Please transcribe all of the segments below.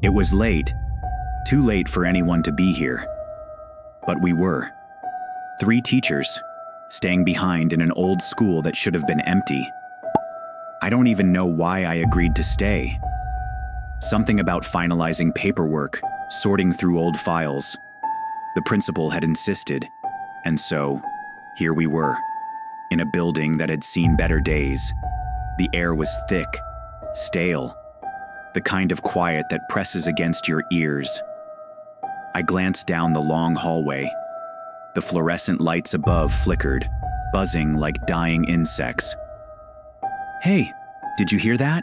It was late, too late for anyone to be here. But we were. 3 teachers, staying behind in an old school that should have been empty. I don't even know why I agreed to stay. Something about finalizing paperwork, sorting through old files. The principal had insisted, and so, here we were, in a building that had seen better days. The air was thick, stale, the kind of quiet that presses against your ears. I glanced down the long hallway. The fluorescent lights above flickered, buzzing like dying insects. "Hey, did you hear that?"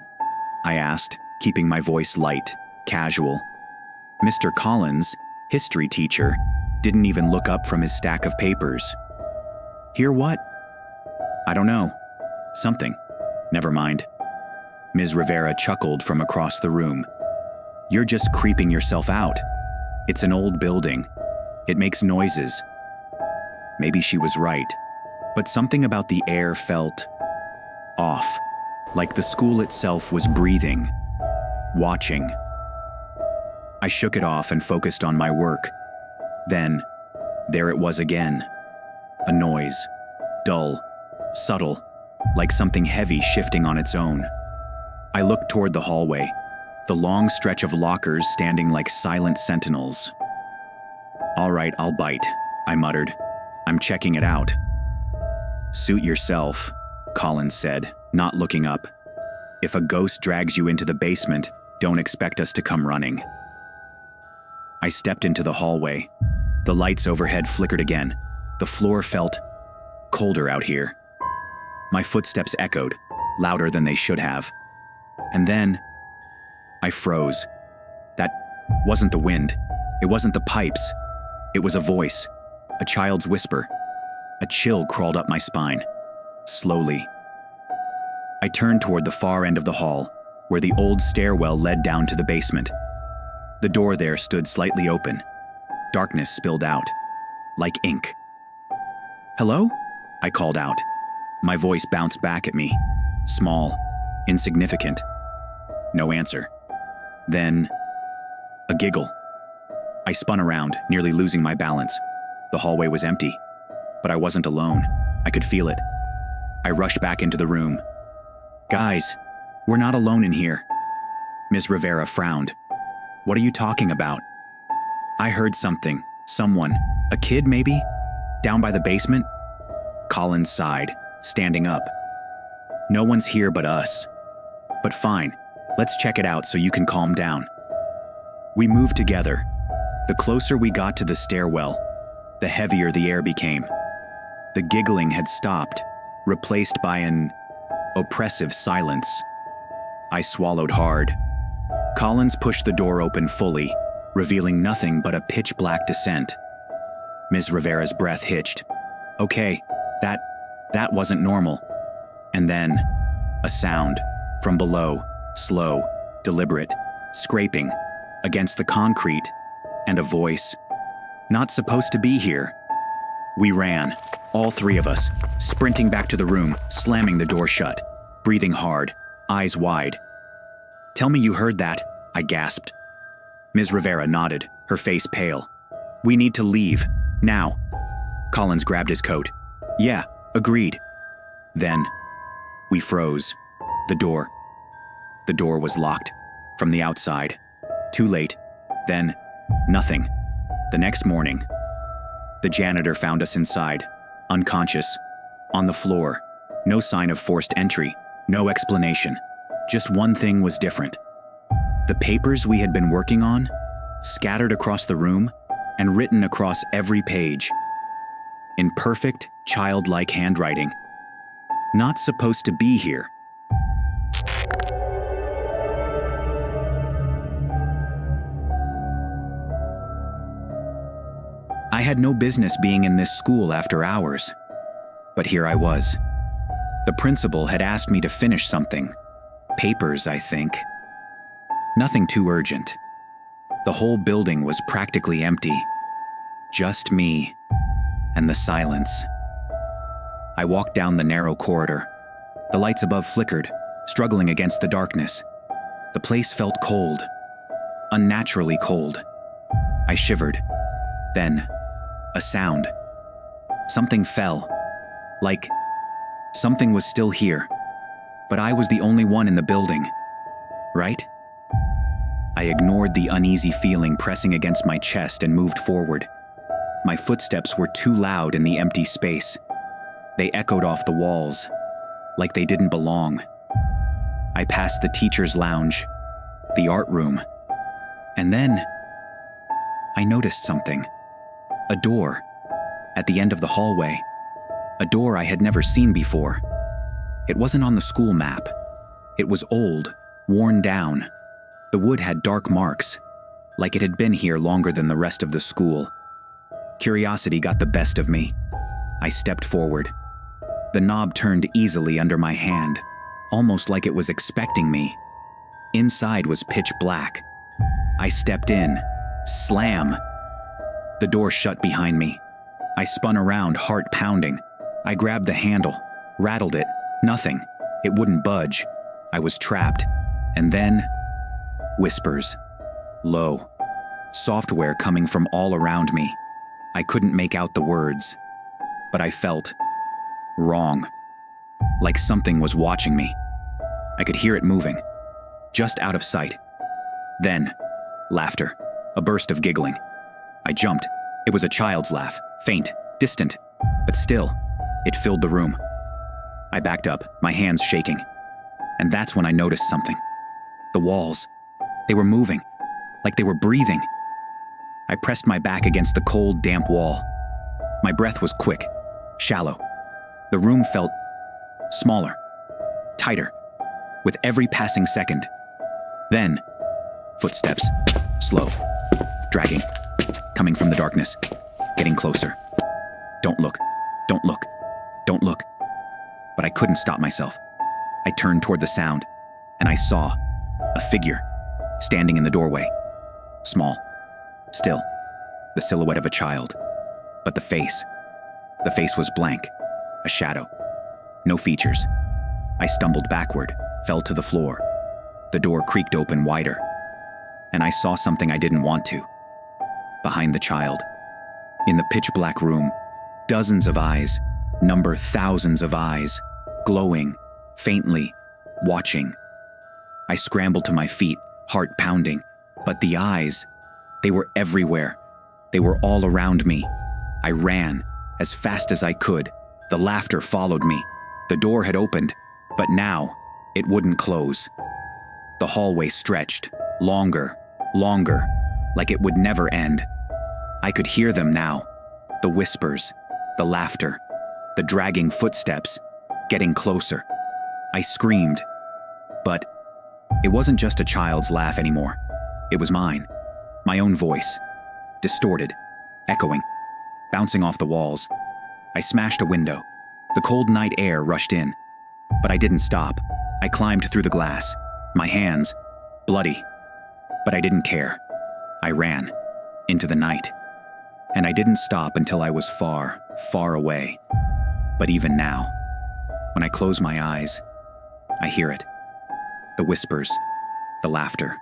I asked, keeping my voice light, casual. Mr. Collins, history teacher, didn't even look up from his stack of papers. "Hear what?" "I don't know. Something. Never mind." Ms. Rivera chuckled from across the room. "You're just creeping yourself out. It's an old building. It makes noises." Maybe she was right, but something about the air felt off, like the school itself was breathing, watching. I shook it off and focused on my work. Then, there it was again. A noise, dull, subtle, like something heavy shifting on its own. I looked toward the hallway, the long stretch of lockers standing like silent sentinels. "All right, I'll bite," I muttered. "I'm checking it out." "Suit yourself," Collins said, not looking up. "If a ghost drags you into the basement, don't expect us to come running." I stepped into the hallway. The lights overhead flickered again. The floor felt colder out here. My footsteps echoed, louder than they should have. And then, I froze. That wasn't the wind. It wasn't the pipes. It was a voice, a child's whisper. A chill crawled up my spine. Slowly. I turned toward the far end of the hall, where the old stairwell led down to the basement. The door there stood slightly open. Darkness spilled out, like ink. "Hello?" I called out. My voice bounced back at me, small, insignificant. No answer. Then, a giggle. I spun around, nearly losing my balance. The hallway was empty, but I wasn't alone. I could feel it. I rushed back into the room. "Guys, we're not alone in here." Ms. Rivera frowned. "What are you talking about?" "I heard something. Someone. A kid, maybe? Down by the basement?" Collins sighed, standing up. "No one's here but us. But fine, let's check it out so you can calm down." We moved together. The closer we got to the stairwell, the heavier the air became. The giggling had stopped, replaced by an oppressive silence. I swallowed hard. Collins pushed the door open fully, revealing nothing but a pitch-black descent. Ms. Rivera's breath hitched. "Okay, that wasn't normal." And then, a sound, from below, slow, deliberate, scraping, against the concrete, and a voice. "Not supposed to be here." We ran, all 3 of us, sprinting back to the room, slamming the door shut, breathing hard, eyes wide. "Tell me you heard that," I gasped. Ms. Rivera nodded, her face pale. "We need to leave, now." Collins grabbed his coat. "Yeah, agreed." Then, we froze. The door was locked, from the outside. Too late. Then, nothing. The next morning, the janitor found us inside, unconscious, on the floor. No sign of forced entry, no explanation. Just one thing was different. The papers we had been working on, scattered across the room and written across every page. In perfect, childlike handwriting. "Not supposed to be here." I had no business being in this school after hours. But here I was. The principal had asked me to finish something. Papers, I think. Nothing too urgent. The whole building was practically empty. Just me and the silence. I walked down the narrow corridor. The lights above flickered, struggling against the darkness. The place felt cold. unnaturally cold. I shivered. Then, a sound. Something fell. Like something was still here. But I was the only one in the building. Right? I ignored the uneasy feeling pressing against my chest and moved forward. My footsteps were too loud in the empty space. They echoed off the walls, like they didn't belong. I passed the teacher's lounge, the art room, and then I noticed something. A door at the end of the hallway. A door I had never seen before. It wasn't on the school map. It was old, worn down. The wood had dark marks, like it had been here longer than the rest of the school. Curiosity got the best of me. I stepped forward. The knob turned easily under my hand, almost like it was expecting me. Inside was pitch black. I stepped in. Slam! The door shut behind me. I spun around, heart pounding. I grabbed the handle, rattled it. Nothing. It wouldn't budge. I was trapped. And then, whispers. Low. Software coming from all around me. I couldn't make out the words, but I felt wrong. Like something was watching me. I could hear it moving, just out of sight. Then, laughter. A burst of giggling. I jumped. It was a child's laugh, faint, distant, but still, it filled the room. I backed up, my hands shaking. And that's when I noticed something. The walls. They were moving, like they were breathing. I pressed my back against the cold, damp wall. My breath was quick, shallow. The room felt smaller, tighter, with every passing second. Then, footsteps, slow, dragging, coming from the darkness, getting closer. Don't look, don't look, don't look. But I couldn't stop myself. I turned toward the sound, and I saw a figure standing in the doorway. Small, still, the silhouette of a child. But the face was blank, a shadow. No features. I stumbled backward, fell to the floor. The door creaked open wider, and I saw something I didn't want to. Behind the child, in the pitch-black room, dozens of eyes, number thousands of eyes, glowing, faintly, watching. I scrambled to my feet, heart pounding, but the eyes, they were everywhere. They were all around me. I ran, as fast as I could. The laughter followed me. The door had opened, but now, it wouldn't close. The hallway stretched, longer, longer, like it would never end. I could hear them now. The whispers, the laughter, the dragging footsteps, getting closer. I screamed, but it wasn't just a child's laugh anymore. It was mine, my own voice, distorted, echoing, bouncing off the walls. I smashed a window. The cold night air rushed in, but I didn't stop. I climbed through the glass, my hands bloody, but I didn't care. I ran into the night, and I didn't stop until I was far, far away. But even now, when I close my eyes, I hear it. The whispers, the laughter,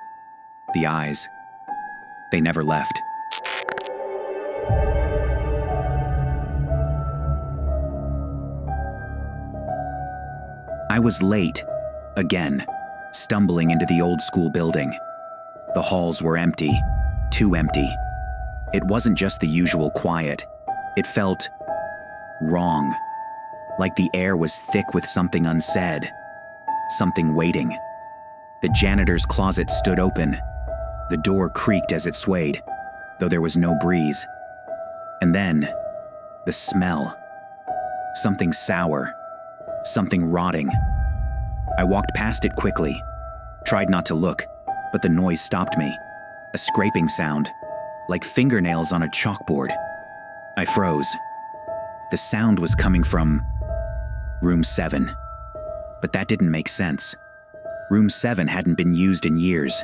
the eyes. They never left. I was late, again, stumbling into the old school building. The halls were empty, too empty. It wasn't just the usual quiet. It felt wrong, like the air was thick with something unsaid, something waiting. The janitor's closet stood open. The door creaked as it swayed, though there was no breeze. And then, the smell. Something sour, something rotting. I walked past it quickly, tried not to look, but the noise stopped me. A scraping sound, like fingernails on a chalkboard. I froze. The sound was coming from room 7. But that didn't make sense. Room 7 hadn't been used in years.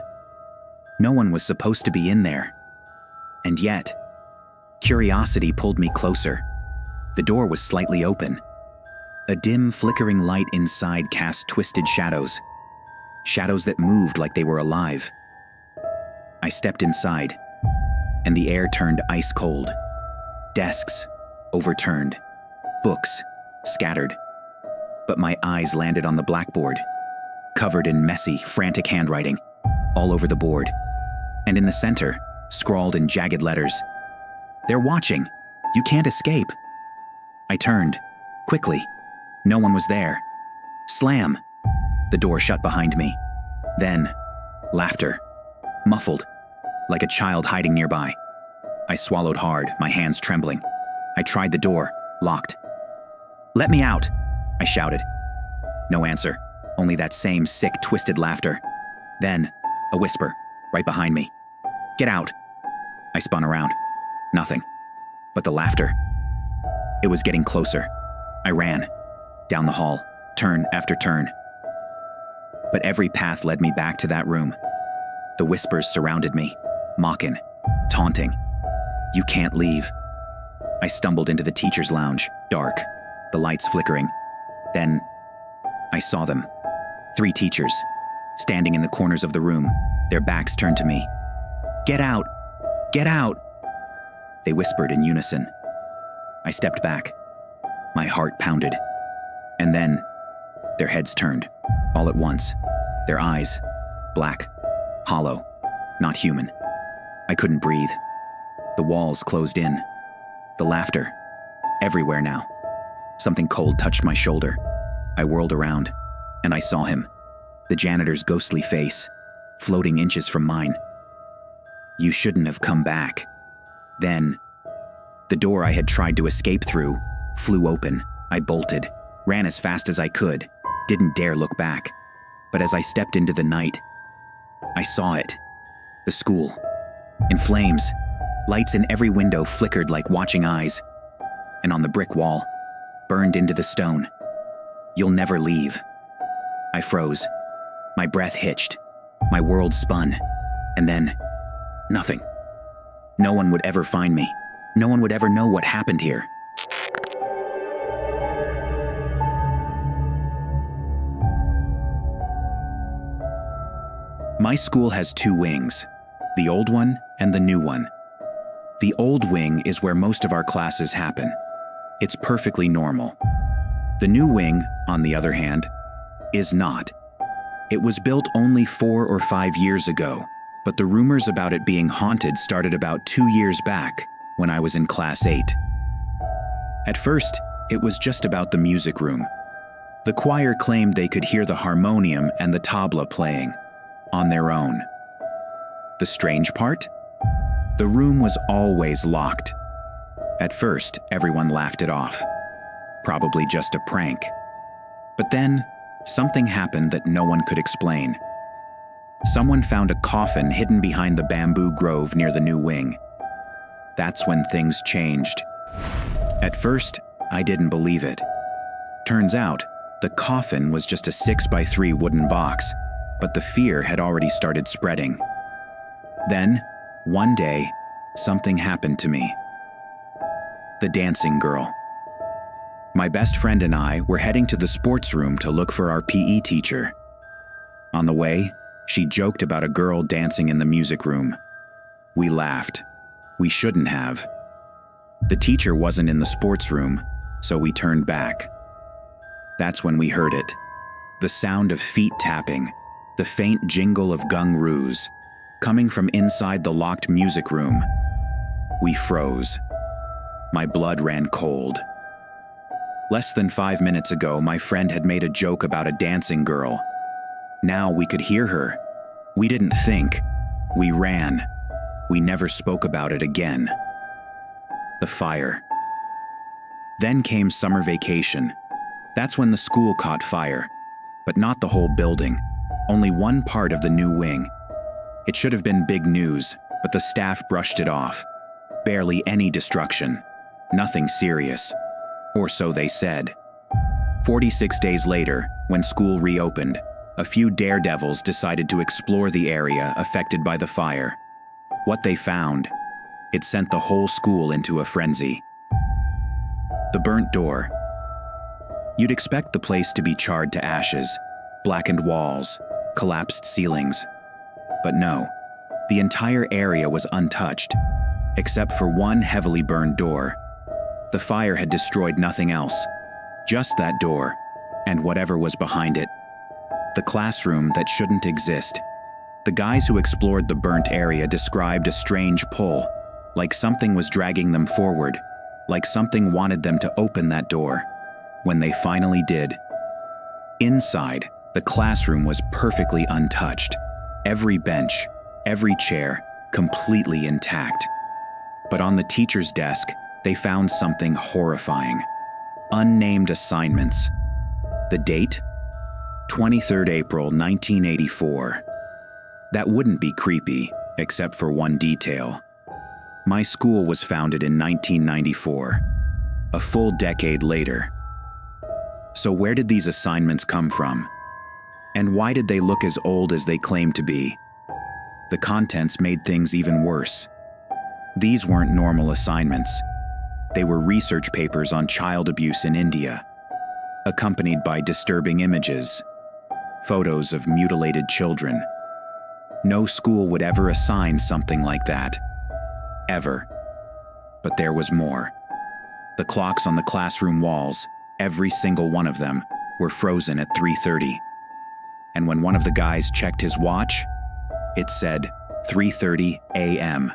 No one was supposed to be in there. And yet, curiosity pulled me closer. The door was slightly open. A dim, flickering light inside cast twisted shadows. Shadows that moved like they were alive. I stepped inside, and the air turned ice cold. Desks overturned, books scattered. But my eyes landed on the blackboard, covered in messy, frantic handwriting, all over the board. And in the center, scrawled in jagged letters, "They're watching. You can't escape." I turned, quickly. No one was there. Slam! The door shut behind me. Then, laughter, muffled, like a child hiding nearby. I swallowed hard, my hands trembling. I tried the door, locked. "Let me out!" I shouted. No answer, only that same sick, twisted laughter. Then, a whisper, right behind me. "Get out!" I spun around. Nothing. But the laughter. It was getting closer. I ran, down the hall, turn after turn. But every path led me back to that room. The whispers surrounded me, mocking, taunting. "You can't leave." I stumbled into the teacher's lounge, dark, the lights flickering. Then, I saw them. 3 teachers, standing in the corners of the room, their backs turned to me. "Get out! Get out!" They whispered in unison. I stepped back. My heart pounded. And then, their heads turned, all at once. Their eyes, black, hollow, not human. I couldn't breathe. The walls closed in. The laughter, everywhere now. Something cold touched my shoulder. I whirled around, and I saw him, the janitor's ghostly face, floating inches from mine. "You shouldn't have come back." Then, the door I had tried to escape through flew open. I bolted, ran as fast as I could, didn't dare look back. But as I stepped into the night, I saw it. The school, in flames. Lights in every window flickered like watching eyes. And on the brick wall, burned into the stone, "You'll never leave." I froze. My breath hitched. My world spun. And then, nothing. No one would ever find me. No one would ever know what happened here. My school has 2 wings, the old one and the new one. The old wing is where most of our classes happen. It's perfectly normal. The new wing, on the other hand, is not. It was built only 4 or 5 years ago, but the rumors about it being haunted started about 2 years back, when I was in Class 8. At first, it was just about the music room. The choir claimed they could hear the harmonium and the tabla playing, on their own. The strange part? The room was always locked. At first, everyone laughed it off. Probably just a prank. But then, something happened that no one could explain. Someone found a coffin hidden behind the bamboo grove near the new wing. That's when things changed. At first, I didn't believe it. Turns out, the coffin was just a 6x3 wooden box, but the fear had already started spreading. Then, one day, something happened to me. The dancing girl. My best friend and I were heading to the sports room to look for our PE teacher. On the way, she joked about a girl dancing in the music room. We laughed. We shouldn't have. The teacher wasn't in the sports room, so we turned back. That's when we heard it. The sound of feet tapping, the faint jingle of gungaroos, coming from inside the locked music room. We froze. My blood ran cold. Less than 5 minutes ago, my friend had made a joke about a dancing girl. Now we could hear her. We didn't think. We ran. We never spoke about it again. The fire. Then came summer vacation. That's when the school caught fire, but not the whole building, only one part of the new wing. It should have been big news, but the staff brushed it off. Barely any destruction. Nothing serious. Or so they said. 46 days later, when school reopened, a few daredevils decided to explore the area affected by the fire. What they found, it sent the whole school into a frenzy. The burnt door. You'd expect the place to be charred to ashes, blackened walls, collapsed ceilings. But no, The entire area was untouched, except for one heavily burned door. The fire had destroyed nothing else, just that door, and whatever was behind it. The classroom that shouldn't exist. The guys who explored the burnt area described a strange pull, like something was dragging them forward, like something wanted them to open that door. When they finally did. Inside, the classroom was perfectly untouched. Every bench, every chair, completely intact. But on the teacher's desk, they found something horrifying. Unnamed assignments. The date? 23rd April 1984. That wouldn't be creepy, except for one detail. My school was founded in 1994, a full decade later. So where did these assignments come from? And why did they look as old as they claimed to be? The contents made things even worse. These weren't normal assignments. They were research papers on child abuse in India, accompanied by disturbing images, photos of mutilated children. No school would ever assign something like that. Ever. But there was more. The clocks on the classroom walls, every single one of them, were frozen at 3:30. And when one of the guys checked his watch, it said 3:30 a.m.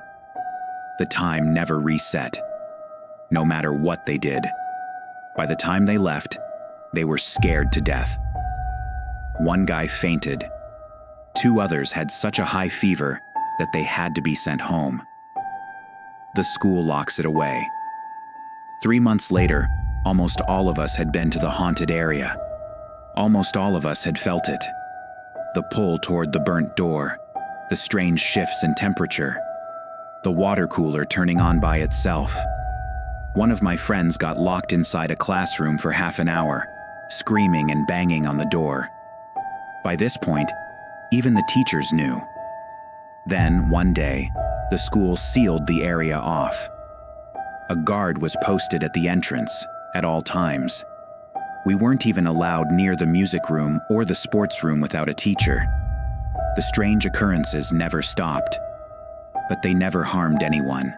The time never reset, no matter what they did. By the time they left, they were scared to death. One guy fainted. 2 others had such a high fever that they had to be sent home. The school locks it away. 3 months later, almost all of us had been to the haunted area. Almost all of us had felt it. The pull toward the burnt door, the strange shifts in temperature, the water cooler turning on by itself. One of my friends got locked inside a classroom for half an hour, screaming and banging on the door. By this point, even the teachers knew. Then, one day, the school sealed the area off. A guard was posted at the entrance at all times. We weren't even allowed near the music room or the sports room without a teacher. The strange occurrences never stopped, but they never harmed anyone.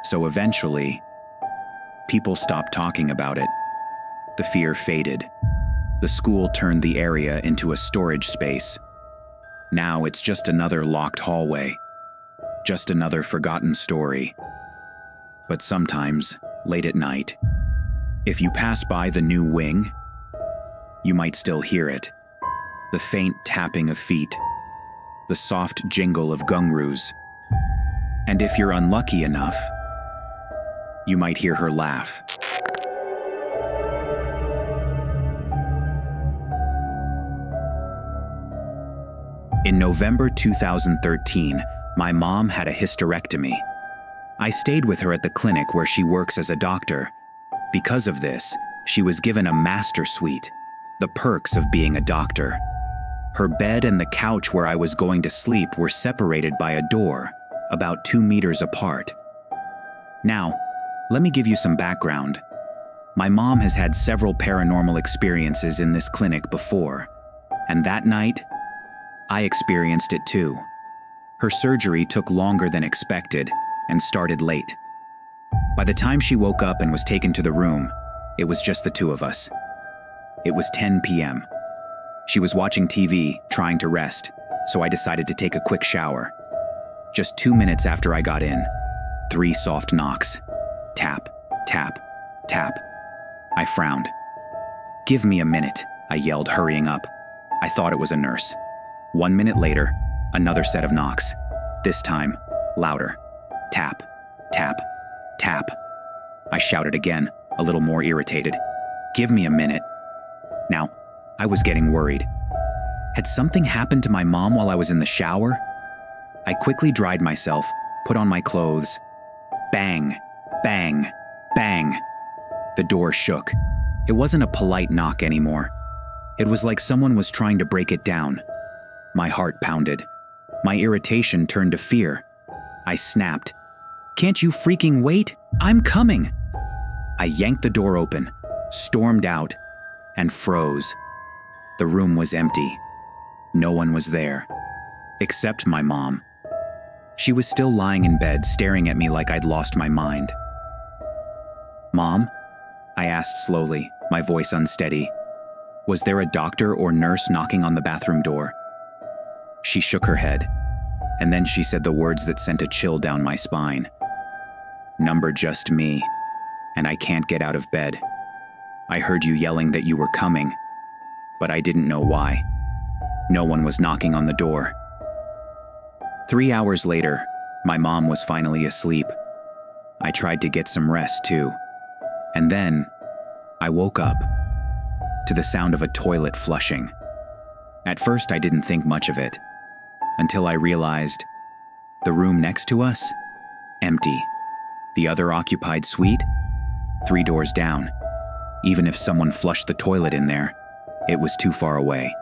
So eventually, people stopped talking about it. The fear faded. The school turned the area into a storage space. Now it's just another locked hallway. Just another forgotten story. But sometimes, late at night, if you pass by the new wing, you might still hear it. The faint tapping of feet, the soft jingle of gungaroos. And if you're unlucky enough, you might hear her laugh. In November 2013, my mom had a hysterectomy. I stayed with her at the clinic where she works as a doctor. Because of this, she was given a master suite, the perks of being a doctor. Her bed and the couch where I was going to sleep were separated by a door, about 2 meters apart. Now, let me give you some background. My mom has had several paranormal experiences in this clinic before, and that night, I experienced it too. Her surgery took longer than expected and started late. By the time she woke up and was taken to the room, it was just the 2 of us. It was 10 p.m. She was watching TV, trying to rest, so I decided to take a quick shower. Just 2 minutes after I got in, 3 soft knocks. Tap, tap, tap. I frowned. "Give me a minute," I yelled, hurrying up. I thought it was a nurse. 1 minute later, another set of knocks. This time, louder. Tap, tap, tap. I shouted again, a little more irritated. "Give me a minute." Now, I was getting worried. Had something happened to my mom while I was in the shower? I quickly dried myself, put on my clothes. Bang, bang, bang. The door shook. It wasn't a polite knock anymore. It was like someone was trying to break it down. My heart pounded. My irritation turned to fear. I snapped. "Can't you freaking wait? I'm coming!" I yanked the door open, stormed out, and froze. The room was empty. No one was there, except my mom. She was still lying in bed, staring at me like I'd lost my mind. "Mom?" I asked slowly, my voice unsteady. Was there a doctor or nurse knocking on the bathroom door? She shook her head, and then she said the words that sent a chill down my spine. "Number just me, and I can't get out of bed. I heard you yelling that you were coming, but I didn't know why. No one was knocking on the door." 3 hours later, my mom was finally asleep. I tried to get some rest too. And then, I woke up to the sound of a toilet flushing. At first, I didn't think much of it, until I realized the room next to us, empty. The other occupied suite, 3 doors down. Even if someone flushed the toilet in there, it was too far away.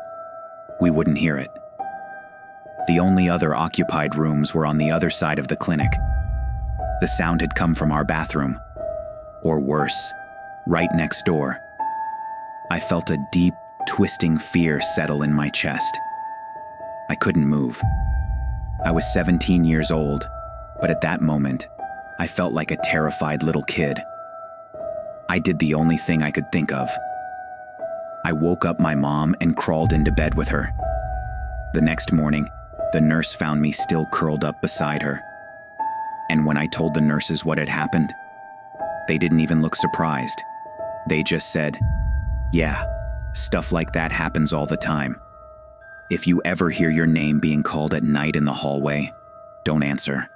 We wouldn't hear it. The only other occupied rooms were on the other side of the clinic. The sound had come from our bathroom, or worse, right next door. I felt a deep, twisting fear settle in my chest. I couldn't move. I was 17 years old, but at that moment, I felt like a terrified little kid. I did the only thing I could think of. I woke up my mom and crawled into bed with her. The next morning, the nurse found me still curled up beside her. And when I told the nurses what had happened, they didn't even look surprised. They just said, "Yeah, stuff like that happens all the time. If you ever hear your name being called at night in the hallway, don't answer."